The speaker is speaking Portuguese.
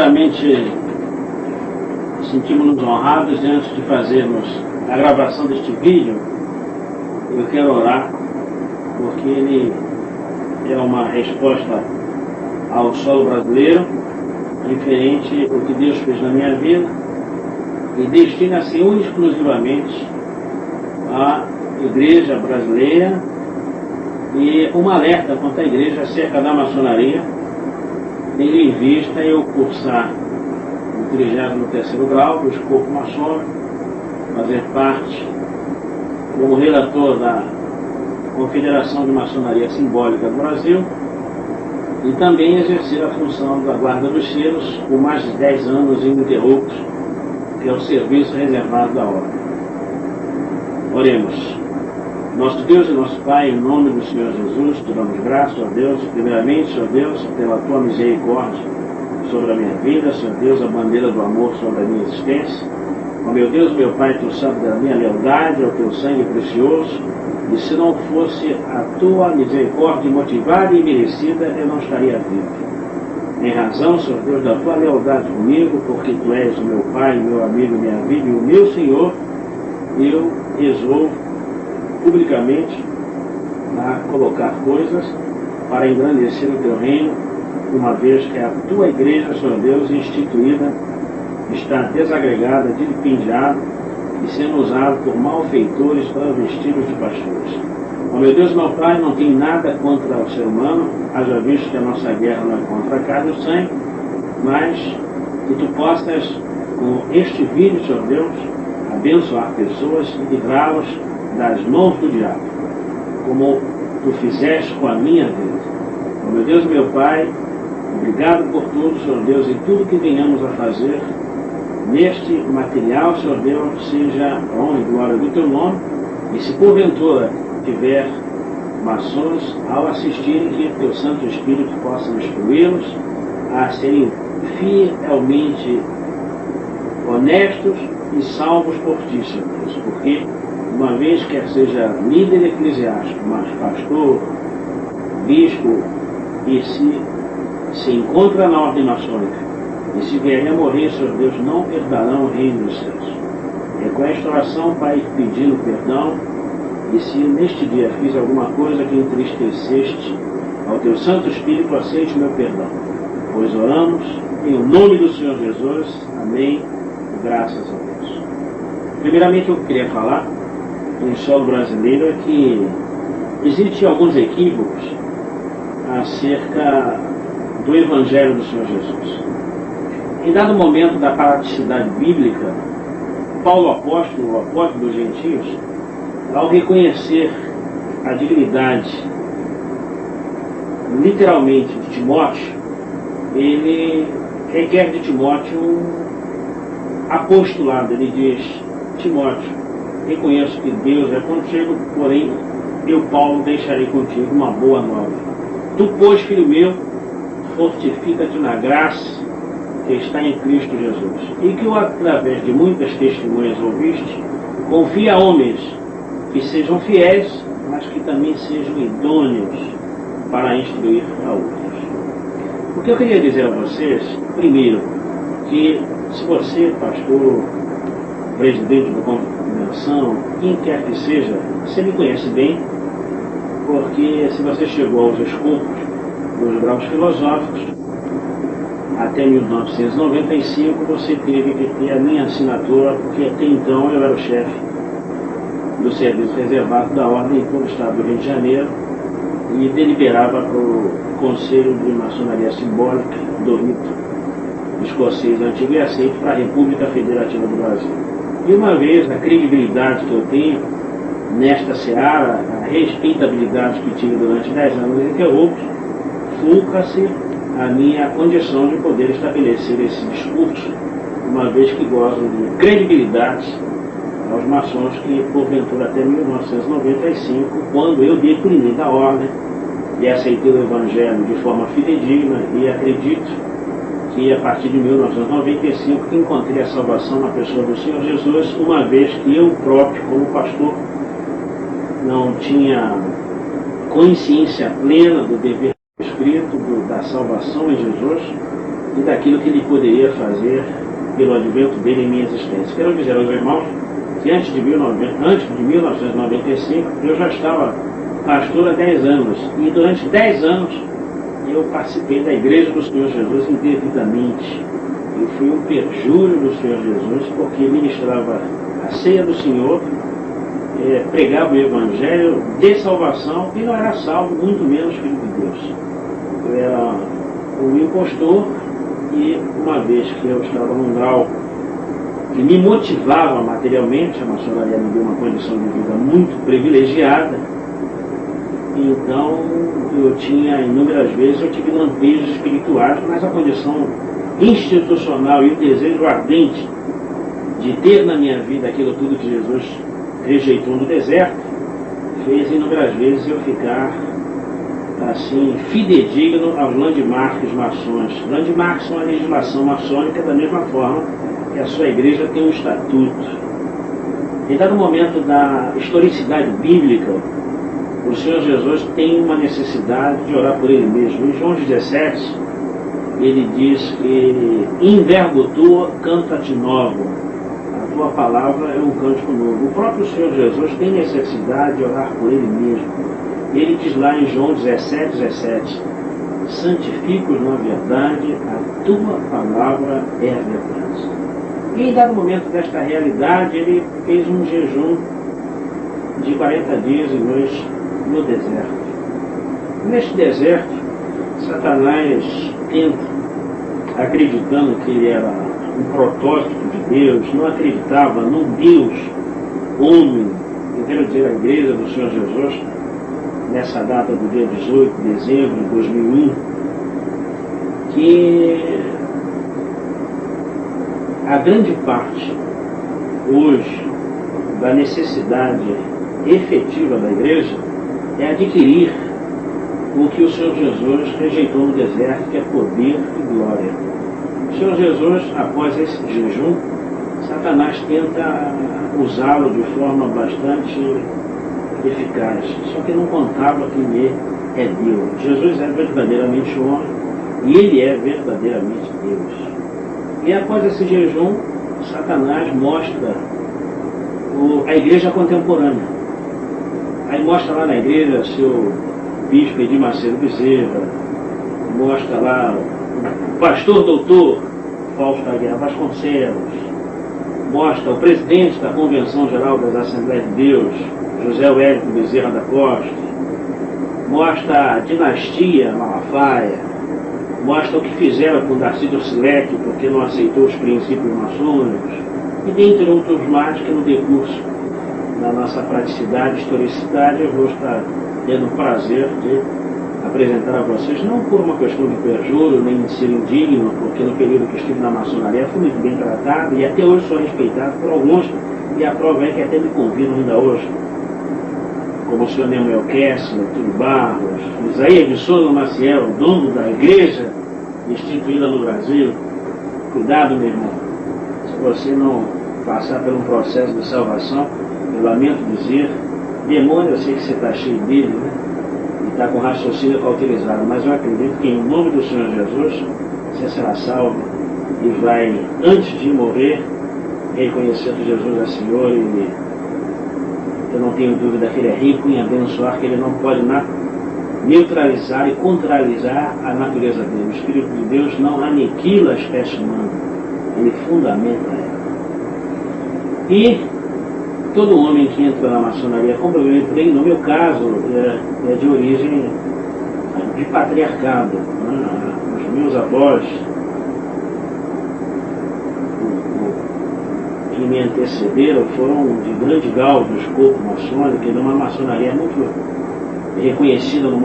Primeiramente, sentimos-nos honrados e antes de fazermos a gravação deste vídeo, eu quero orar, porque ele é uma resposta ao solo brasileiro, referente ao que Deus fez na minha vida, e destina-se exclusivamente à igreja brasileira e um alerta quanto à igreja acerca da maçonaria, tendo em vista eu cursar o 33º grau do escopo maçônico, fazer parte como relator da Confederação de Maçonaria Simbólica do Brasil e também exercer a função da Guarda dos Selos por mais de 10 anos ininterruptos, que é o serviço reservado da ordem. Oremos. Nosso Deus e nosso Pai, em nome do Senhor Jesus, te damos graças, ó Deus, primeiramente, ó Deus, pela tua misericórdia sobre a minha vida, Senhor Deus, a bandeira do amor sobre a minha existência. Ó meu Deus, meu Pai, tu sabes da minha lealdade ao teu sangue precioso, e se não fosse a tua misericórdia motivada e merecida, eu não estaria vivo. Em razão, Senhor Deus, da tua lealdade comigo, porque tu és o meu Pai, meu amigo, minha vida e o meu Senhor, eu resolvo publicamente a colocar coisas para engrandecer o teu reino, uma vez que a tua igreja, Senhor Deus, instituída, está desagregada, vilipendiada e sendo usada por malfeitores para vestidos de pastores. Ó meu Deus, meu Pai, não tem nada contra o ser humano, haja visto que a nossa guerra não é contra a carne e o sangue, mas que tu possas, com este vídeo, Senhor Deus, abençoar pessoas e livrá-las das mãos do diabo, como tu fizeste com a minha vida. Ó meu Deus, meu Pai, obrigado por tudo, Senhor Deus, e tudo que venhamos a fazer neste material, Senhor Deus, seja a honra e glória do teu nome, e se porventura tiver maçons, ao assistirem, que teu Santo Espírito possa instruí-los a serem fielmente honestos e salvos por ti, Senhor Deus, porque uma vez quer seja líder eclesiástico, mas pastor, bispo, e se encontra na ordem maçônica, e se vier a morrer, Senhor Deus, não herdarão o reino dos céus. É com esta oração, Pai, pedindo perdão, e se neste dia fiz alguma coisa que entristeceste ao teu Santo Espírito, aceite o meu perdão. Pois oramos em nome do Senhor Jesus. Amém. Graças a Deus. Primeiramente, eu queria falar em solo brasileiro é que existem alguns equívocos acerca do Evangelho do Senhor Jesus. Em dado momento da praticidade bíblica, Paulo apóstolo, o apóstolo dos gentios, ao reconhecer a dignidade literalmente de Timóteo, ele requer de Timóteo um apostolado. Ele diz: Timóteo, reconheço que Deus é contigo, porém eu, Paulo, deixarei contigo uma boa nova. Tu, pois, filho meu, fortifica-te na graça que está em Cristo Jesus, e que, através de muitas testemunhas ouviste, confia a homens que sejam fiéis, mas que também sejam idôneos para instruir a outros. O que eu queria dizer a vocês, primeiro, que se você, pastor, presidente da congregação, quem quer que seja, você me conhece bem, porque se você chegou aos escopos dos graus filosóficos, até 1995 você teve que ter a minha assinatura, porque até então eu era o chefe do serviço reservado da ordem em todo o estado do Rio de Janeiro e deliberava para o Conselho de Maçonaria Simbólica do Rito Escocês Antigo e aceito para a República Federativa do Brasil. E uma vez a credibilidade que eu tenho nesta seara, a respeitabilidade que tive durante 10 anos ininterruptos, fulca-se a minha condição de poder estabelecer esse discurso, uma vez que gozam de credibilidade aos maçons que, porventura, até 1995, quando eu declinei da ordem e aceitei o Evangelho de forma fidedigna, e acredito que a partir de 1995 encontrei a salvação na pessoa do Senhor Jesus, uma vez que eu próprio, como pastor, não tinha consciência plena do dever escrito da salvação em Jesus, e daquilo que ele poderia fazer pelo advento dele em minha existência. Quero dizer aos irmãos que antes de 1995 eu já estava pastor há 10 anos, e durante 10 anos eu participei da Igreja do Senhor Jesus indevidamente. Eu fui um perjúrio do Senhor Jesus, porque ministrava a ceia do Senhor, pregava o Evangelho de salvação, e não era salvo, muito menos filho de Deus. Eu era um impostor, e uma vez que eu estava num grau que me motivava materialmente, a maçonaria me deu uma condição de vida muito privilegiada, então eu tinha, inúmeras vezes, eu tive lampejos espirituais, mas a condição institucional e o desejo ardente de ter na minha vida aquilo tudo que Jesus rejeitou no deserto, fez inúmeras vezes eu ficar assim, fidedigno aos landmarks maçons. Landmarks são a legislação maçônica, da mesma forma que a sua igreja tem um estatuto. Em dado momento da historicidade bíblica, o Senhor Jesus tem uma necessidade de orar por Ele mesmo. Em João 17, ele diz que in verbo tua canta-te novo. A tua palavra é um cântico novo. O próprio Senhor Jesus tem necessidade de orar por Ele mesmo. Ele diz lá em João 17, santifica-os na verdade, a tua palavra é a verdade. E em dado momento desta realidade, ele fez um jejum de 40 dias e noites no deserto. Neste deserto, Satanás tenta, acreditando que ele era um protótipo de Deus, não acreditava num Deus homem. Eu quero dizer, a igreja do Senhor Jesus, nessa data do dia 18 de dezembro de 2001, que a grande parte hoje da necessidade efetiva da igreja é adquirir o que o Senhor Jesus rejeitou no deserto, que é poder e glória. O Senhor Jesus, após esse jejum, Satanás tenta usá-lo de forma bastante eficaz, só que não contava que ele é Deus. Jesus é verdadeiramente homem e ele é verdadeiramente Deus. E após esse jejum, Satanás mostra a igreja contemporânea. Aí mostra lá na igreja seu bispo Edir Macedo Bezerra, mostra lá o pastor doutor Fausto Aguiar Vasconcelos, mostra o presidente da Convenção Geral das Assembleias de Deus, José Wellington Bezerra da Costa, mostra a dinastia Malafaia, mostra o que fizeram com Darcy Dorcilec, porque não aceitou os princípios maçônicos, e dentre outros mais que no decurso da nossa praticidade e historicidade eu vou estar tendo o prazer de apresentar a vocês, não por uma questão de perjúrio, nem de ser indigno, porque no período que estive na maçonaria fui muito bem tratado e até hoje sou respeitado por alguns, e a prova é que até me convidam ainda hoje, como o senhor Nemuel Kessler, Túlio Barros, Isaías de Souza Maciel, dono da igreja instituída no Brasil. Cuidado, meu irmão, se você não passar por um processo de salvação, eu lamento dizer, demônio, eu sei que você está cheio dele, né? E está com raciocínio cauterizado, mas eu acredito que em nome do Senhor Jesus, você será salvo e vai, antes de morrer, reconhecer que Jesus é Senhor, e eu não tenho dúvida que Ele é rico em abençoar, que Ele não pode neutralizar e contrariar a natureza dele. O Espírito de Deus não aniquila a espécie humana, Ele fundamenta ela. E todo homem que entra na maçonaria, como eu entrei, no meu caso, é de origem de patriarcado. Né? Os meus avós, que me antecederam, foram de grande grau do escopo maçônico, e de uma maçonaria muito reconhecida no mundo